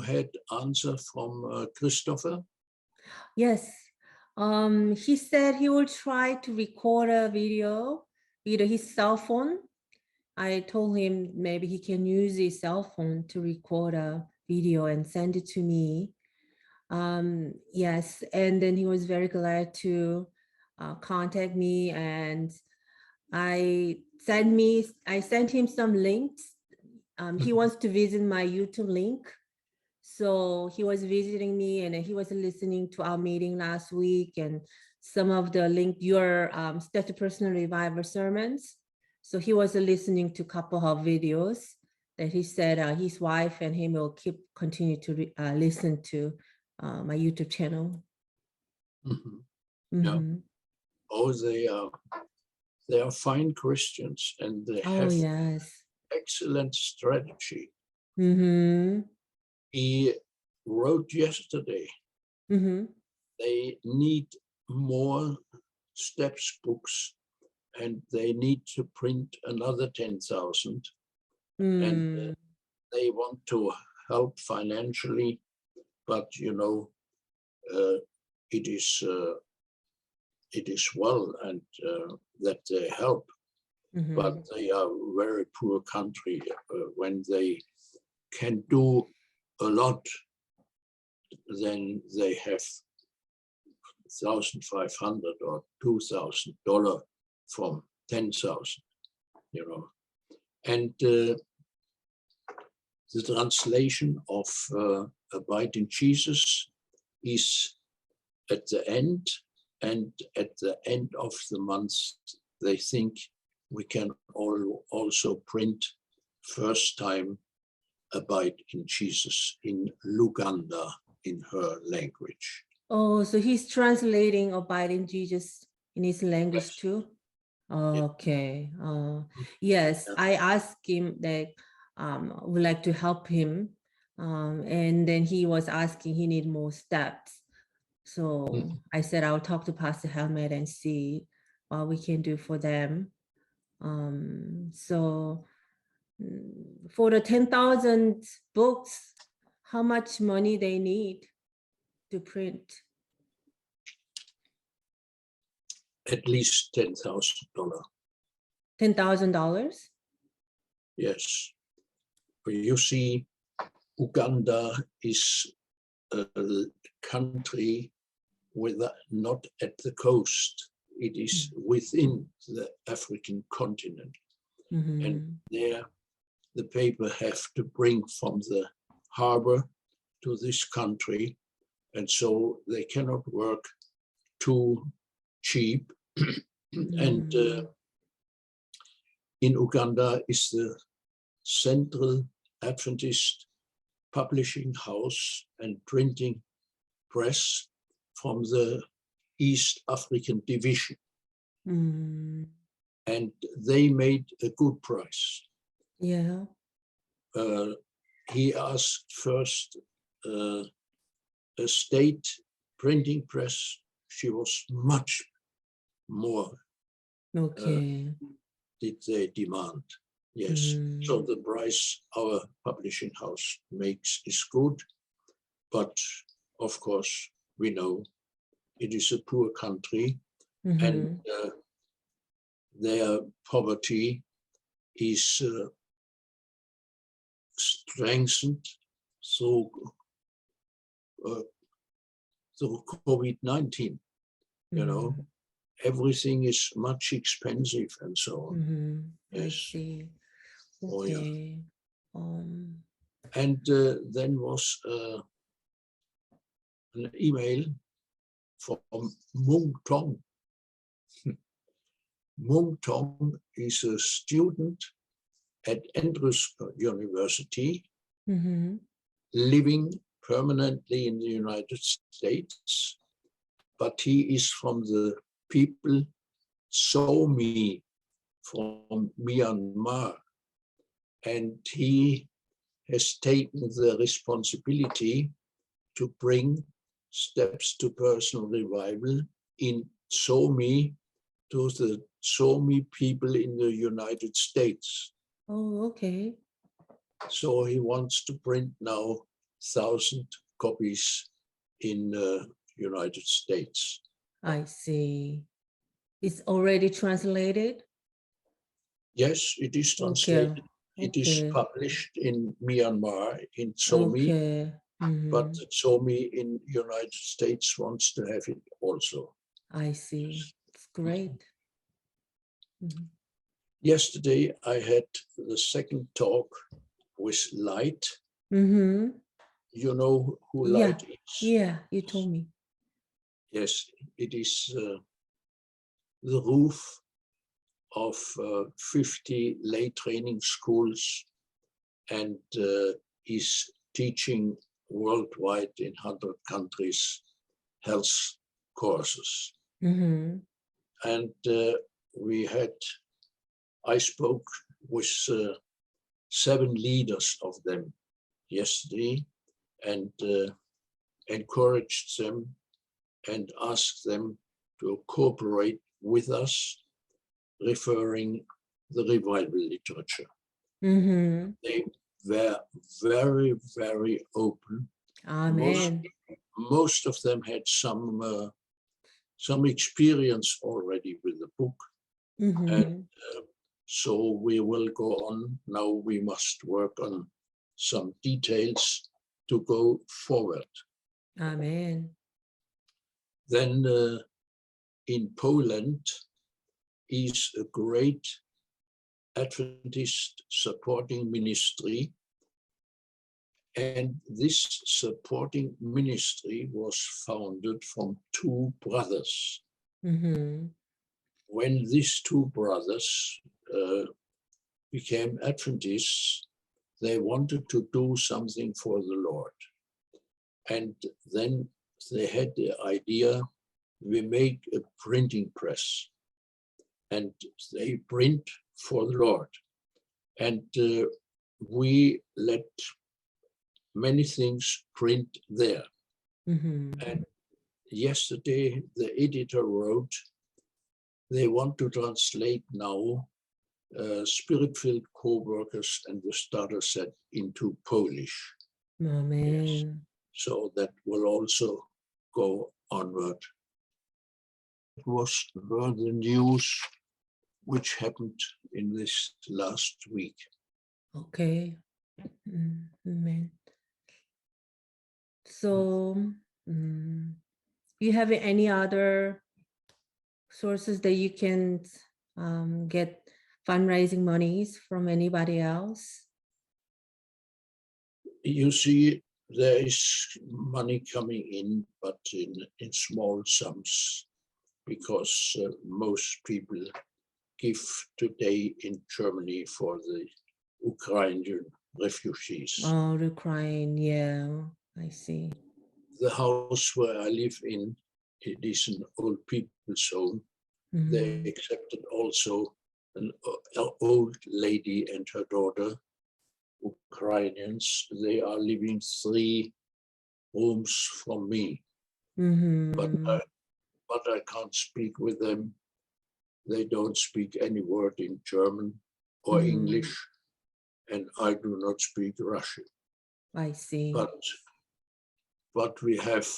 had answer from Christopher? Yes. He said he will try to record a video with his cell phone. I told him maybe he can use his cell phone to record a video and send it to me. Yes, and then he was very glad to contact me, and I sent him some links. He wants to visit my YouTube link. So he was visiting me, and he was listening to our meeting last week and some of the link, your Statue Personal Revival sermons. So he was listening to a couple of videos that he said his wife and him will continue to listen to my YouTube channel. Mm-hmm. Yeah. Oh, they are fine Christians, and they have excellent strategy. He wrote yesterday, they need more steps books, and they need to print another 10,000. And they want to help financially, but it is well, and that they help. But they are a very poor country. When they can do a lot, then they have $1,500 or $2,000 from 10,000, And the translation of Abide in Jesus is at the end, and at the end of the month, they think we can also print first time Abide in Jesus in Luganda, in her language. Oh, so he's translating Abide in Jesus in his language too? Okay. Yes, I asked him that would like to help him. And then he was asking he need more steps. So I said, I'll talk to Pastor Helmut and see what we can do for them. So for the 10,000 books, how much money they need to print? At least $10,000. $10,000? Yes. You see, Uganda is a country not at the coast. It is within the African continent. And there the paper have to bring from the harbor to this country. And so they cannot work too cheap. And in Uganda is the Central Adventist Publishing House and Printing Press from the East African Division. And they made a good price. Yeah. He asked first a state printing press. She was much more. Okay. Did they demand? Yes. So the price our publishing house makes is good, but of course we know it is a poor country, and their poverty is strengthened through COVID-19. Everything is much expensive and so on. Yes. I see. Okay. Oh, yeah. And then was an email from Mung Tong. Mung Tong is a student at Andrews University, living permanently in the United States, but he is from the people Somi from Myanmar, and he has taken the responsibility to bring steps to personal revival in Somi to the Somi people in the United States. Oh, okay. So he wants to print now 1,000 copies in United States. I see. It's already translated? Yes, it is Okay. translated. It is Okay. published in Myanmar, in Somi, Okay. but Mhm. Somi in United States wants to have it also. I see. It's great. Mhm. Yesterday, I had the second talk with Light. Mhm. You know who Yeah. Light is? Yeah, you told me. Yes, it is the roof of 50 lay training schools and is teaching worldwide in 100 countries health courses. Mhm. And I spoke with 7 leaders of them yesterday and encouraged them and asked them to cooperate with us, referring the revival literature. Mhm. They were very, very open. Amen. Most of them had some experience already with the book, and Mhm. so we will go on. Now we must work on some details to go forward. Amen. Then in Poland is a great Adventist supporting ministry. And this supporting ministry was founded from 2 brothers. Mhm. When these 2 brothers became Adventists, they wanted to do something for the Lord. And then they had the idea, we make a printing press and they print for the Lord. And we let many things print there. Mhm. And yesterday, the editor wrote, they want to translate now Spirit-filled co-workers and the starter set into Polish. Amen. Yes. So that will also go onward. It were the news which happened in this last week. Okay. Amen. So, you have any other sources that you can get fundraising monies from anybody else? You see, there is money coming in, but in small sums, because most people give today in Germany for the Ukrainian refugees. Oh, Ukraine, yeah, I see. The house where I live in, it is an old people's home. They accepted also an old lady and her daughter, Ukrainians. They are living 3 rooms from me, but I can't speak with them. They don't speak any word in German or English, and I do not speak Russian. I see. But we have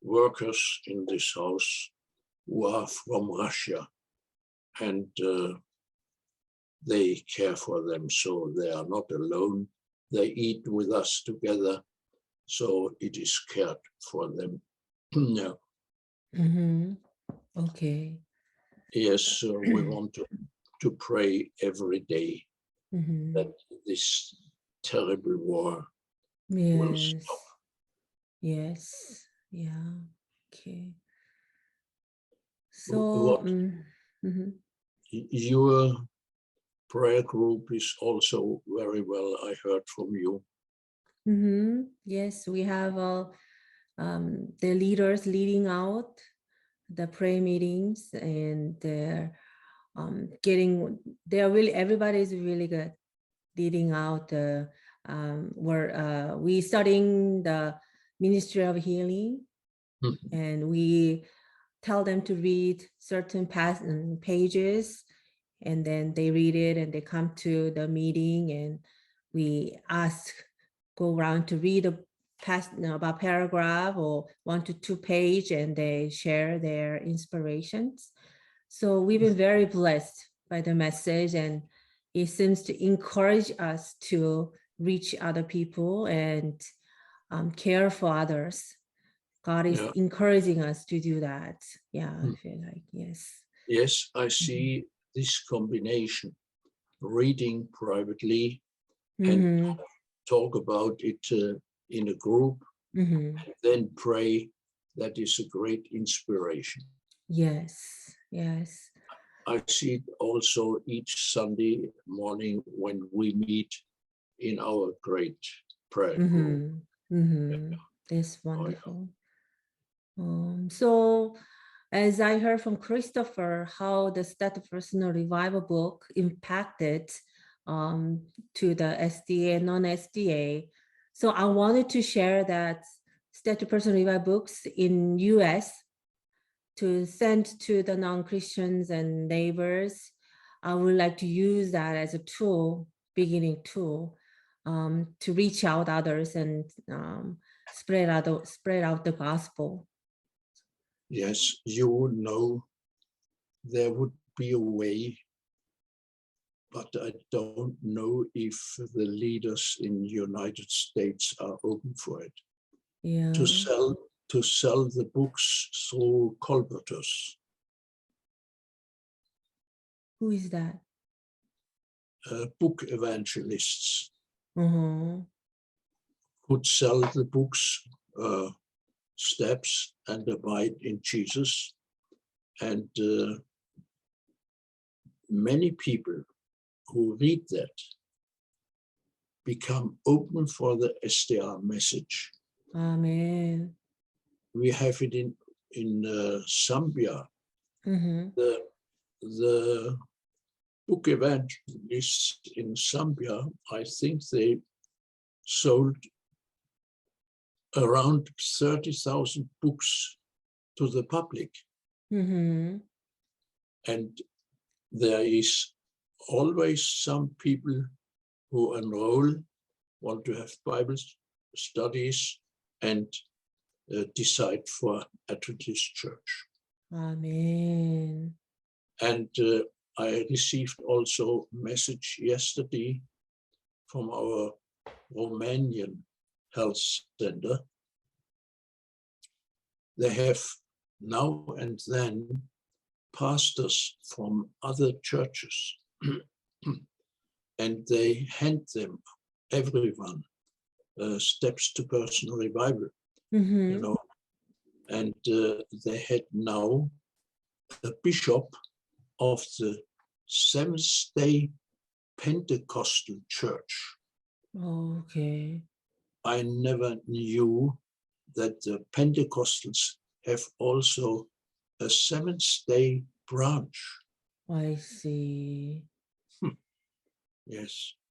workers in this house who are from Russia, and they care for them, so they are not alone. They eat with us together, so it is cared for them. Yeah. Okay. Yes, so we want to pray every day that this terrible war will stop. Yes. Yeah. Okay. So, Your prayer group is also very well, I heard from you. yes, we have the leaders leading out the prayer meetings, and they're everybody is really good leading out where we studying the ministry of healing, and we tell them to read certain pages, and then they read it and they come to the meeting, and we go around to read a past about paragraph or 1 to 2 page, and they share their inspirations. So we've been very blessed by the message, and it seems to encourage us to reach other people and care for others. God is Yeah. encouraging us to do that. Yeah, I Mm. feel like, yes. Yes, I see this combination, reading privately and Mhm, talk about it in a group, mhm. then pray. That is a great inspiration. Yes, yes. I see it also each Sunday morning when we meet in our great prayer group. Mhm, mhm. It's Oh, yeah. wonderful. So, as I heard from Christopher, how the State Personal Revival book impacted um, to the SDA and non-SDA. So I wanted to share that State Personal Revival books in US to send to the non-Christians and neighbors. I would like to use that as a tool, beginning tool, to reach out others and spread out the gospel. Yes, you know there would be a way, but I don't know if the leaders in the United States are open for it. Yeah. To sell the books through colporteurs, Who is that? book evangelists Uh-huh. could sell the books, Steps and Abide in Jesus, and many people who read that become open for the SDR message. Amen. We have it in Zambia. Mm-hmm. The book evangelists in Zambia, I think they sold around 30,000 books to the public. Mm-hmm. And there is always some people who enroll, want to have Bible studies, and decide for Adventist Church. Amen. And I received also a message yesterday from our Romanian health center. They have now and then pastors from other churches, and they hand them, everyone, Steps to Personal Revival, Mm-hmm. you know. And they had now a bishop of the Seventh-day Pentecostal Church. Okay. I never knew that the Pentecostals have also a Seventh-day branch. I see. Yes.